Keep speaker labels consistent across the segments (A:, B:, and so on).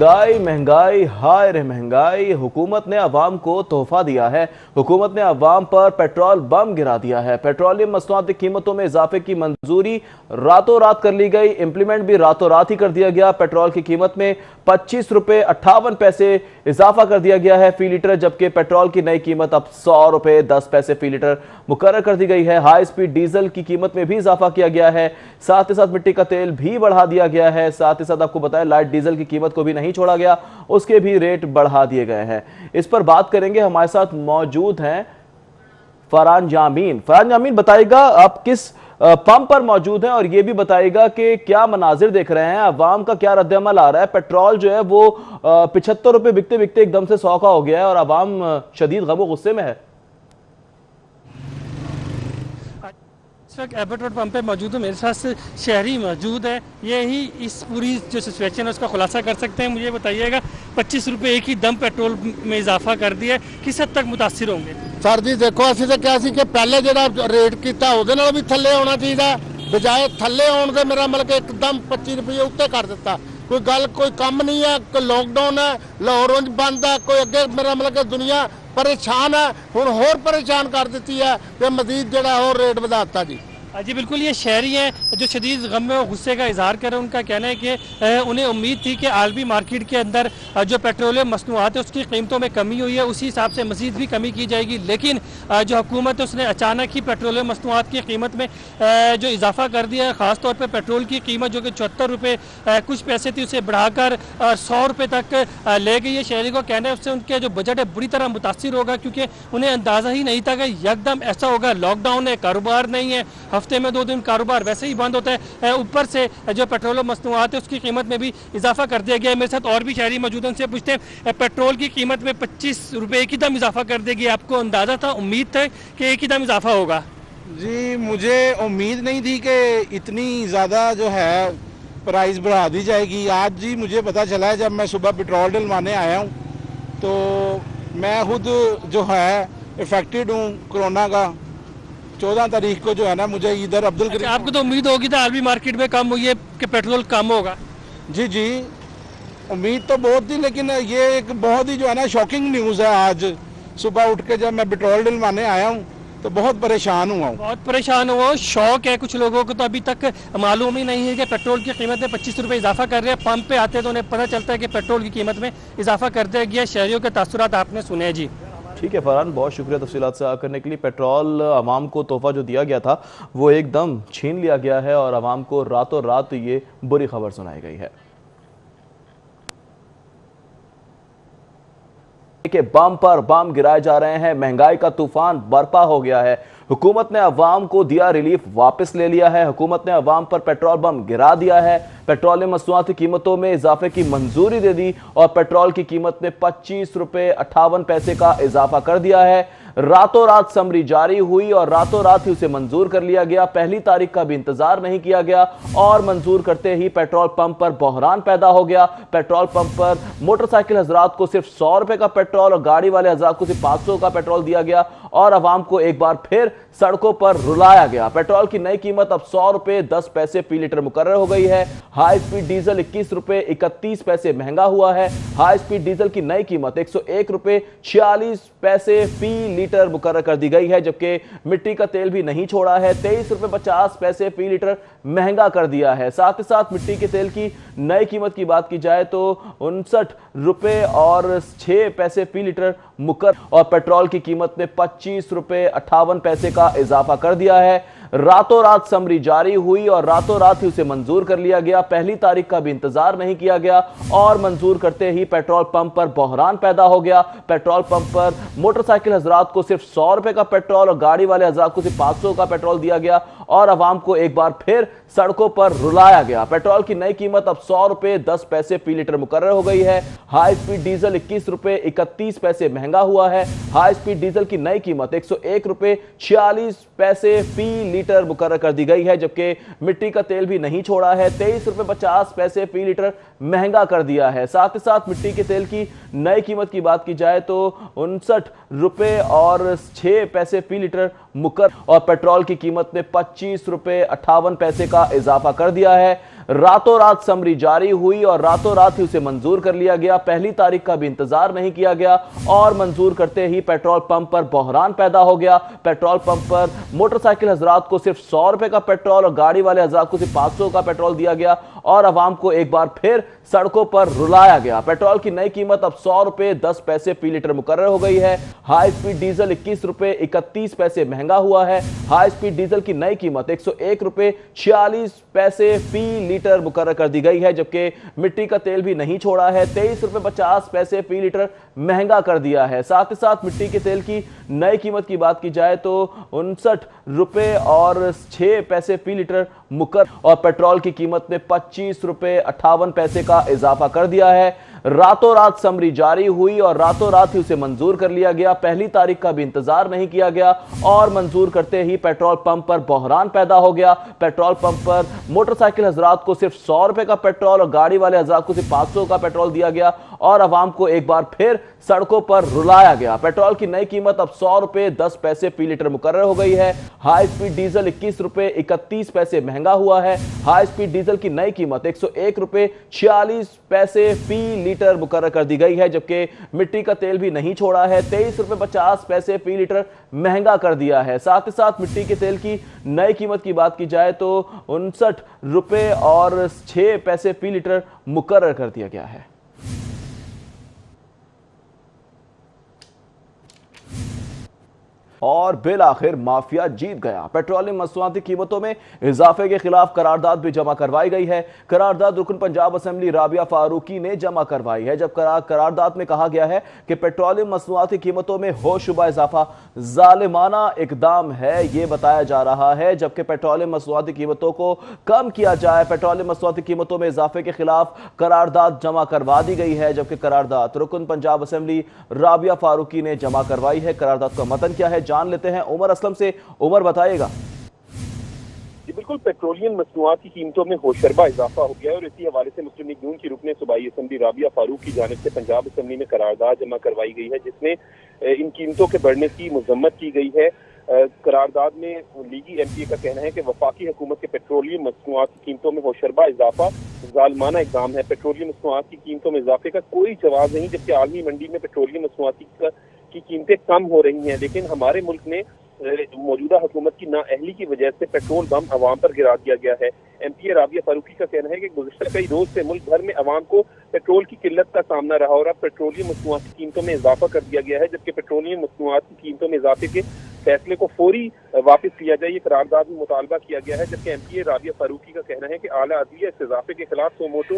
A: महंगाई महंगाई हाय रे महंगाई। हुकूमत ने अवाम को तोहफा दिया है। हुकूमत ने अवाम पर पेट्रोल बम गिरा दिया है। पेट्रोलियम मसनूआत की कीमतों में इजाफे की मंजूरी रातों रात कर ली गई। इंप्लीमेंट भी रातों रात ही कर दिया गया। पेट्रोल की कीमत में 25 रुपए 58 पैसे इजाफा कर दिया गया है फी लीटर, जबकि पेट्रोल की नई कीमत अब 100 रुपए 10 पैसे फी लीटर मुकर्रर कर दी गई है। हाई स्पीड डीजल की कीमत में भी इजाफा किया गया है। साथ ही साथ मिट्टी का तेल भी बढ़ा दिया गया है। साथ ही साथ आपको बताया लाइट डीजल की कीमत को भी नहीं छोड़ा गया, उसके भी रेट बढ़ा दिए गए हैं। इस पर बात करेंगे, हमारे साथ मौजूद हैं फरहान जामीन। फरहान जामीन, बताइएगा आप किस पंप पर मौजूद हैं और यह भी बताइएगा कि क्या मनाजिर देख रहे हैं, अवाम का क्या रद्दअमल आ रहा है। पेट्रोल जो है वो 75 रुपए बिकते बिकते एकदम से 100 का हो गया है और अवाम शदीद गम गुस्से में है।
B: इस वक्त एबट रोड पंप पे मौजूद हूँ, मेरे साथ शहरी मौजूद है। यही इस पूरी जो सिचुएशन है उसका खुलासा कर सकते हैं। मुझे बताइएगा 25 रुपए एक ही दम पेट्रोल में इजाफा कर दिया, किस हद तक मुतासिर होंगे?
C: सर जी देखो, असं तो क्या कि पहले जो रेट किया उसदे नालों भी थले होना चाहिए, बजाय थले आने से मेरा मतलब कि एकदम 25 रुपये उत्ते कर दिता। कोई गल कोई कम नहीं है, कोई लॉकडाउन है, लाहौर बंद है, कोई अगे मेरा मतलब कि दुनिया परेशान है, हुण होर परेशान कर दी है कि मजीद जो और रेट बढ़ाता जी।
B: जी बिल्कुल, ये शहरी हैं जो शदीद गम में और गुस्से का इजहार कर रहे हैं। उनका कहना है कि उन्हें उम्मीद थी कि आलमी मार्केट के अंदर जो पेट्रोलियम मसनूआत है उसकी कीमतों में कमी हुई है, उसी हिसाब से मजीद भी कमी की जाएगी। लेकिन जो हुकूमत है उसने अचानक ही पेट्रोलियम मसनूआत की कीमत में जो इजाफा कर दिया है। ख़ासतौर पर पेट्रोल की कीमत जो कि 74 रुपये कुछ पैसे थी उसे बढ़ाकर 100 रुपये तक ले गई है। शहरी को कहना है उससे उनके जो बजट है बुरी तरह मुतासिर होगा, क्योंकि उन्हें अंदाज़ा ही नहीं था कि यकदम ऐसा होगा। लॉकडाउन है, कारोबार नहीं है, हफ्ते में 2 दिन कारोबार वैसे ही बंद होता है, ऊपर से जो पेट्रोल मसनूआत है उसकी कीमत में भी इजाफा कर दिया गया है। मेरे साथ और भी शहरी मौजूद हैं, उनसे पूछते हैं पेट्रोल की कीमत में 25 रुपये एक ही दम इजाफा कर देगी, आपको अंदाजा था, उम्मीद था कि एक ही दम इजाफा होगा?
D: जी मुझे उम्मीद नहीं थी कि इतनी ज़्यादा जो है प्राइस बढ़ा दी जाएगी। आज जी मुझे पता चला है, जब मैं सुबह पेट्रोल डलवाने आया हूँ तो मैं खुद जो है इफेक्टेड हूँ कोरोना का। 14 तारीख को जो है ना मुझे इधर अब्दुल करीम।
B: आपको तो उम्मीद होगी था आलमी मार्केट में कम हुई है कि पेट्रोल कम होगा?
D: जी जी उम्मीद तो बहुत थी, लेकिन ये एक बहुत ही जो है ना शॉकिंग न्यूज़ है। आज सुबह उठ के जब मैं पेट्रोल डलवाने आया हूँ तो बहुत परेशान हुआ हूँ।
B: बहुत परेशान हुआ, शौक है कुछ लोगों को, तो अभी तक मालूम ही नहीं है कि पेट्रोल की कीमत में 25 रुपये इजाफा कर रहे हैं। पंप पे आते तो उन्हें पता चलता है कि पेट्रोल की कीमत में इजाफा कर दिया गया। शहरियों के तासुरात आपने सुने जी।
A: ठीक है फरहान, बहुत शुक्रिया तफसीलात से करने के लिए। पेट्रोल आवाम को तोहफा जो दिया गया था वो एकदम छीन लिया गया है और आवाम को रातों रात ये बुरी खबर सुनाई गई है कि बम पर बम गिराए जा रहे हैं। महंगाई का तूफान बरपा हो गया है। हुकूमत ने अवाम को दिया रिलीफ, वापस ले लिया है। हुकूमत ने अवाम पर पेट्रोल बम गिरा दिया है। पेट्रोलियम मसनूआत की कीमतों में इजाफे की मंजूरी दे दी और पेट्रोल की कीमत में 25 रुपए 58 पैसे का इजाफा कर दिया है। रातों रात समरी जारी हुई और रातों रात ही उसे मंजूर कर लिया गया। पहली तारीख का भी इंतजार नहीं किया गया और मंजूर करते ही पेट्रोल पंप पर बहरान पैदा हो गया। पेट्रोल पंप पर मोटरसाइकिल हजरात को सिर्फ 100 रुपए का पेट्रोल और गाड़ी वाले हजरात को सिर्फ 500 का पेट्रोल दिया गया और अवाम को एक बार फिर सड़कों पर रुलाया गया। पेट्रोल की नई कीमत अब 100 रुपए 10 पैसे फी लीटर मुकर्रर हो गई है। हाई स्पीड डीजल 21 रुपए 31 पैसे महंगा हुआ है। हाई स्पीड डीजल की नई कीमत 101 रुपए 46 पैसे फी लीटर मुकर्रर कर दी गई है, जबकि मिट्टी का तेल भी नहीं छोड़ा है। 23 रुपए 50 पैसे फी लीटर महंगा कर दिया है। साथ ही साथ मिट्टी के तेल की नई कीमत की बात की जाए तो 59 रुपए और 6 पैसे फी लीटर मुकर्रर और पेट्रोल की कीमत में 25 रुपए 58 पैसे का इजाफा कर दिया है। रातों रात समरी जारी हुई और रातों रात ही उसे मंजूर कर लिया गया। पहली तारीख का भी इंतजार नहीं किया गया और मंजूर करते ही पेट्रोल पंप पर बहरान पैदा हो गया। पेट्रोल पंप पर मोटरसाइकिल हजरात को सिर्फ 100 रुपए का पेट्रोल और गाड़ी वाले हजरात को सिर्फ 500 का पेट्रोल दिया गया और अवाम को एक बार फिर सड़कों पर रुलाया गया। पेट्रोल की नई कीमत अब 100 रुपए 10 पैसे फी लीटर मुकर्रर हो गई है। हाई स्पीड डीजल 21 रुपए 31 पैसे महंगा हुआ है। हाई स्पीड डीजल की नई कीमत 101 रुपए 46 पैसे फी लीटर मुकर्रर कर दी गई है, जबकि मिट्टी का तेल भी नहीं छोड़ा है। 23 रुपए 50 पैसे फी लीटर महंगा कर दिया है। साथ ही साथ मिट्टी के तेल की नई कीमत की बात की जाए तो 59 रुपए और 6 पैसे फी लीटर मुकर्रर और पेट्रोल की कीमत में 25 रुपए 58 पैसे का इजाफा कर दिया है। रातों रात समरी जारी हुई और रातों रात ही उसे मंजूर कर लिया गया। पहली तारीख का भी इंतजार नहीं किया गया और मंजूर करते ही पेट्रोल पंप पर बहरान पैदा हो गया। पेट्रोल पंप पर मोटरसाइकिल हजरात को सिर्फ 100 रुपए का पेट्रोल और गाड़ी वाले हजरात को सिर्फ 500 का पेट्रोल दिया गया और आवाम को एक बार फिर सड़कों पर रुलाया गया। पेट्रोल की नई कीमत अब 100 रुपए 10 पैसे फी लीटर मुकर्रर हो गई है। हाई स्पीड डीजल 21 रुपए 31 पैसे महंगा हुआ है। हाई स्पीड डीजल की नई कीमत 101 रुपए 46 पैसे फी लीटर मुकर्रर कर दी गई है, जबकि मिट्टी का तेल भी नहीं छोड़ा है, 23 रुपए 50 पैसे फी लीटर महंगा कर दिया है। साथ ही साथ मिट्टी के तेल की नई कीमत की बात की जाए तो 59 रुपए और 6 पैसे फी लीटर मुकर्रर और पेट्रोल की कीमत में 25 रुपए 58 पैसे का इजाफा कर दिया है। रातों रात समरी जारी हुई और रातों रात ही उसे मंजूर कर लिया गया। पहली तारीख का भी इंतजार नहीं किया गया और मंजूर करते ही पेट्रोल पंप पर बहरान पैदा हो गया। पेट्रोल पंप पर मोटरसाइकिल हजरात को सिर्फ 100 रुपए का पेट्रोल और गाड़ी वाले हजरात को सिर्फ 500 का पेट्रोल दिया गया और आवाम को एक बार फिर सड़कों पर रुलाया गया। पेट्रोल की नई कीमत अब 100 रुपए 10 पैसे फी लीटर मुकर्रर हो गई है। हाई स्पीड डीजल 21 रुपए 31 पैसे महंगा हुआ है। हाई स्पीड डीजल की नई कीमत 101 रुपए 46 पैसे फी लीटर मुकर्रर कर दी गई है, जबकि मिट्टी का तेल भी नहीं छोड़ा है, 23 रुपए 50 पैसे फी लीटर महंगा कर दिया है। साथ ही साथ मिट्टी के तेल की नई कीमत की बात की जाए तो 59 रुपए और 6 पैसे फी लीटर मुकर्रर कर दिया गया है। और बिल आखिर माफिया जीत गया। पेट्रोलियम मसनूआती कीमतों में इजाफे के खिलाफ करारदाद भी जमा करवाई गई है। करारदाद रुकन पंजाब असेंबली राबिया फारूकी ने जमा करवाई है, जब करारदाद में कहा गया है कि पेट्रोलियम मसनूआती कीमतों में होशुबा इजाफा जालिमाना इकदाम है, यह बताया जा रहा है। जबकि पेट्रोलियम मसनूआती कीमतों को कम किया जाए। पेट्रोलियम मसनूआती कीमतों में इजाफे के खिलाफ करारदाद जमा करवा दी गई है, जबकि करारदाद रुकन पंजाब असेंबली राबिया फारूकी ने जमा करवाई है। करारदाद का मतन क्या है जान लेते हैं उमर असलम से। उमर बताइएगा।
E: जी बिल्कुल, पेट्रोलियम मसनूआत की कीमतों में होशरबा इजाफा हो गया है और इसी हवाले से मुस्लिम लीग नून की रुकने सूबाई असेंबली राबिया फारूक की जानिब से पंजाब असेंबली में करारदाद जमा करवाई गई है, जिसमें इन कीमतों के बढ़ने की मजम्मत की गई है। करारदाद में लीगी एमपीए का कहना है कि वफाकी हुकूमत के पेट्रोलियम मसनूआत की कीमतों में होशरबा इजाफा जालिमाना इक़दाम है। पेट्रोलियम मसनूआत की कीमतों में इजाफे का कोई जवाब नहीं, जबकि आलमी मंडी में पेट्रोलियम मसनूआत की कीमतें कम हो रही हैं, लेकिन हमारे मुल्क में मौजूदा हुकूमत की नाअहली की वजह से पेट्रोल बम अवाम पर गिरा दिया गया है। एमपीए राबिया फारूकी का कहना है कि गुज़श्ता कई रोज से मुल्क भर में अवाम को पेट्रोल की किल्लत का सामना रहा और अब पेट्रोलियम मसनूआत की कीमतों में इजाफा कर दिया गया है, जबकि पेट्रोलियम मसनूआत की कीमतों में इजाफे के फैसले को फौरी वापस लिया जाए, ये करारदाद में मुतालबा किया गया है। जबकि एमपीए राबिया फारूकी का कहना है कि आला अदलिया इस इजाफे के खिलाफ सोमोटो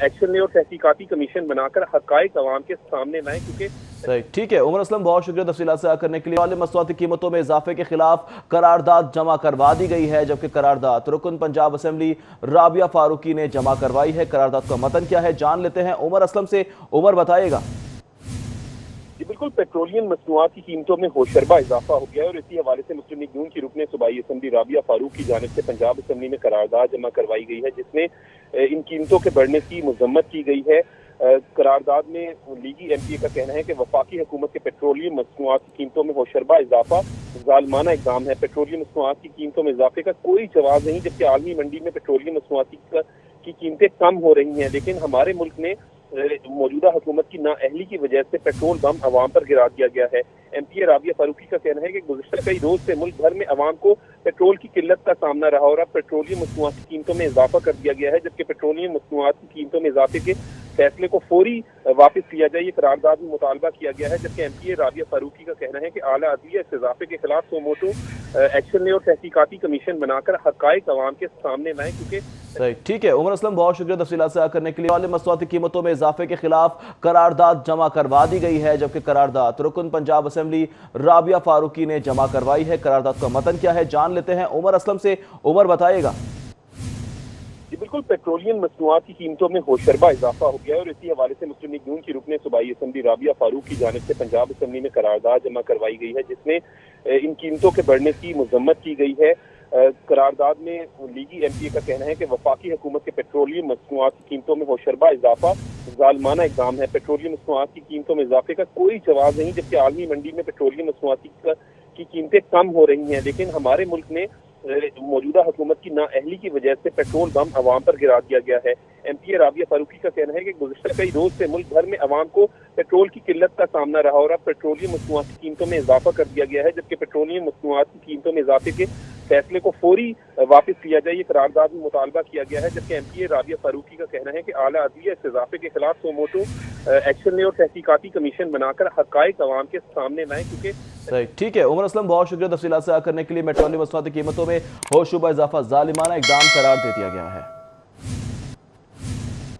E: एक्शन ले और तहकीकाती कमीशन बनाकर हकायक अवाम के सामने लाएं, क्योंकि
A: सही। ठीक है उमर असलम, बहुत शुक्रिया तफसीलात से करने के लिए। पेट्रोलियम मसनूआती कीमतों में इजाफे के खिलाफ करारदाद जमा करवा दी गई है, जबकि करारदाद रुकन पंजाब असेंबली राबिया फारूकी ने जमा करवाई है। करारदाद का मतन क्या है जान लेते हैं उमर असलम से। उमर बताइएगा।
E: जी बिल्कुल, पेट्रोलियम मसनूआत की कीमतों में होशरबा इजाफा हो गया है और इसी हवाले से मुस्लिम लीग नून की रुकने सूबाई असेंबली राबिया फारूक की जानिब से पंजाब असेंबली में करारदाद जमा करवाई गई है, जिसमें इन कीमतों के बढ़ने की मजम्मत की गई है। करारदाद में लीगी एमपीए का कहना है कि वफाकी हुकूमत के पेट्रोलियम मसनूआत की कीमतों में होशरबा इजाफा जालिमाना इक़दाम है। पेट्रोलियम मसनूआत की कीमतों में इजाफे का कोई जवाब नहीं, जबकि आलमी मंडी में पेट्रोलियम मसनूआत की कीमतें कम हो रही हैं, लेकिन हमारे मुल्क में मौजूदा हुकूमत की नाअहली की वजह से पेट्रोल बम अवाम पर गिरा दिया गया है। एमपीए राबिया फारूकी का कहना है कि गुज़श्ता कई रोज से मुल्क भर में अवाम को पेट्रोल की किल्लत का सामना रहा और अब पेट्रोलियम मसनूआत की कीमतों में इजाफा कर दिया गया है, जबकि पेट्रोलियम मसनूआत की कीमतों में इजाफे के फैसले को फौरी वापस लिया जाए, ये करारदाद में मुतालबा किया गया है। जबकि एमपीए राबिया फारूकी का कहना है कि आला अदलिया इस इजाफे के खिलाफ सोमोटो एक्शन ले और तहकीकाती कमीशन बनाकर हकायक अवाम के सामने लाएं, क्योंकि
A: सही। ठीक है उमर असलम, बहुत शुक्रिया तफसीलात से करने के लिए। पेट्रोलियम मसनूआती कीमतों में इजाफे के खिलाफ करारदाद जमा करवा दी गई है, जबकि करारदाद रुकन पंजाब असेंबली राबिया फारूकी ने जमा करवाई है। करारदाद का मतन क्या है जान लेते हैं उमर असलम से। उमर बताइएगा।
E: जी बिल्कुल, पेट्रोलियम मसनूआत की कीमतों में होशरबा इजाफा हो गया है और इसी हवाले से मुस्लिम लीग नून की रुकने सूबाई असेंबली राबिया फारूक की जानिब से पंजाब असेंबली में करारदाद जमा करवाई गई है, जिसमें इन कीमतों के बढ़ने की मजम्मत की गई है। करारदाद में लीगी एमपीए का कहना है कि वफाकी हुकूमत के पेट्रोलियम मसनूआत की कीमतों में होशरबा इजाफा जालिमाना इक़दाम है। पेट्रोलियम मसनूआत की कीमतों में इजाफे का कोई जवाब नहीं, जबकि आलमी मंडी में पेट्रोलियम मसनूआत की कीमतें कम हो रही हैं, लेकिन हमारे मुल्क में मौजूदा हुकूमत की नाअहली की वजह से पेट्रोल बम अवाम पर गिरा दिया गया है। MP राबिया फारूकी का कहना है कि गुज़श्ता कई रोज से मुल्क भर में अवाम को पेट्रोल की किल्लत का सामना रहा और अब पेट्रोलियम मसनूआत की कीमतों में इजाफा कर दिया गया है, जबकि पेट्रोलियम मसनूआत की कीमतों में इजाफे के फैसले को फौरी वापस लिया जाए, ये करारदाद में मुतालबा किया गया है। जबकि MP राबिया फारूकी का कहना है कि आला अदलिया इस इजाफे के खिलाफ सो मोटो एक्शन ले और तहकीकाती कमीशन बनाकर हकायक अवाम के सामने लाएं, क्योंकि
A: सही। ठीक है उमर असलम, बहुत शुक्रिया तफसीलात से करने के लिए। पेट्रोलियम मसनूआती कीमतों में होशरुबा इजाफा जालिमाना इकदाम करार दे दिया गया है।